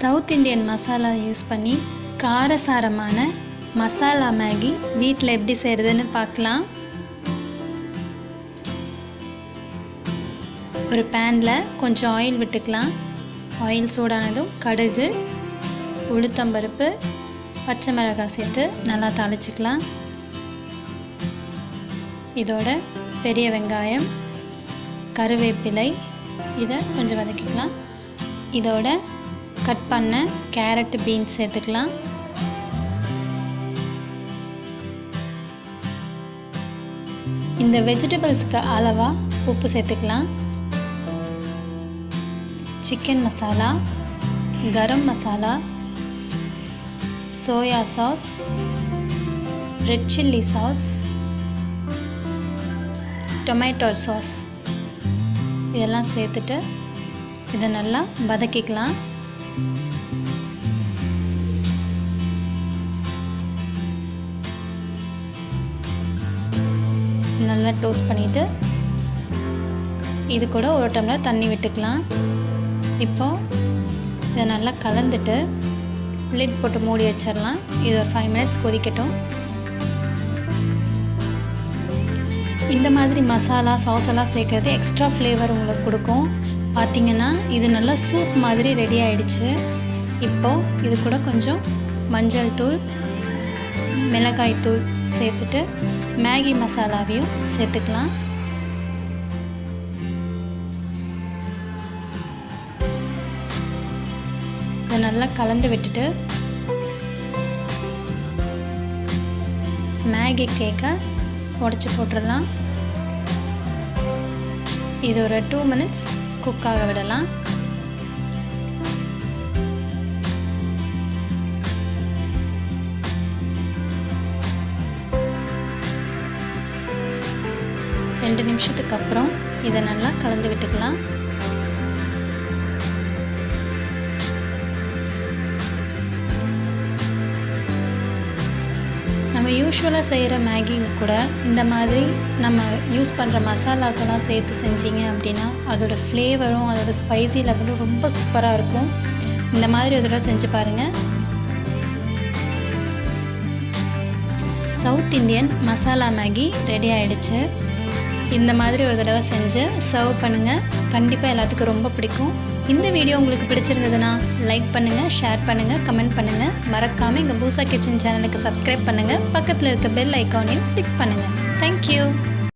South Indian masala use பண்ணி காரசாரமான masala Maggi வீட்டில் எப்படி செய்கிறதுன்னு பார்க்கலாம். ஒரு பேனில் கொஞ்சம் ஆயில் விட்டுக்கலாம். ஆயில் சூடானதும் கடுகு, உளுத்தம்பருப்பு, பச்சை மிளகாய் சேர்த்து நல்லா தாளிச்சிக்கலாம். இதோட பெரிய வெங்காயம், கருவேப்பிலை இதை கொஞ்சம் வதக்கிக்கலாம். இதோட கட் பண்ண கேரட், பீன்ஸ் சேர்த்துக்கலாம். இந்த வெஜிடபிள்ஸ்க்கு அளவாக உப்பு சேர்த்துக்கலாம். Chicken masala, garam masala, soya sauce, red chilli sauce, tomato sauce இதெல்லாம் சேர்த்துட்டு இதை நல்லா வதக்கிக்கலாம். நல்லா டோஸ்ட் பண்ணிவிட்டு இது கூட ஒரு டம்ளர் தண்ணி விட்டுக்கலாம். இப்போது இதை நல்லா கலந்துட்டு லிட் போட்டு மூடி வச்சிடலாம். இது ஒரு 5 minutes கொதிக்கட்டும். இந்த மாதிரி மசாலா சாஸ் எல்லாம் சேர்க்குறது எக்ஸ்ட்ரா ஃப்ளேவர் உங்களுக்கு கொடுக்கும். பார்த்திங்கன்னா இது நல்லா சூப் மாதிரி ரெடி ஆகிடுச்சு. இப்போது இது கூட கொஞ்சம் மஞ்சள் தூள், மிளகாய் தூள் சேர்த்துட்டு மேகி மசாலாவையும் சேர்த்துக்கலாம். இதை நல்லா கலந்து விட்டுட்டு மேகி கேக்கை உடச்சி போட்டுடலாம். இது ஒரு 2 minutes குக் ஆக விடலாம். ரெண்டு நிமிஷத்துக்கு அப்புறம் இதை நல்லா கலந்து விட்டுக்கலாம். நம்ம யூஸ்வலாக செய்கிற மேகி கூட இந்த மாதிரி நம்ம யூஸ் பண்ணுற மசாலாஸ் எல்லாம் சேர்த்து செஞ்சீங்க அப்படின்னா அதோட ஃப்ளேவரும் அதோட ஸ்பைசி லெவலும் ரொம்ப சூப்பராக இருக்கும். இந்த மாதிரி ஒரு தடவை செஞ்சு பாருங்கள். South Indian masala Maggi ready ஆகிடுச்சு. இந்த மாதிரி ஒரு தடவை செஞ்சு சர்வ் பண்ணுங்கள். கண்டிப்பாக எல்லாத்துக்கும் ரொம்ப பிடிக்கும். இந்த வீடியோ உங்களுக்கு பிடிச்சிருந்ததுன்னா லைக் பண்ணுங்கள், ஷேர் பண்ணுங்கள், கமெண்ட் பண்ணுங்கள். மறக்காமல் எங்கள் பூசா கிச்சன் சேனலுக்கு சப்ஸ்கிரைப் பண்ணுங்கள். பக்கத்தில் இருக்க பெல் ஐக்கானையும் கிளிக் பண்ணுங்கள். தேங்க்யூ.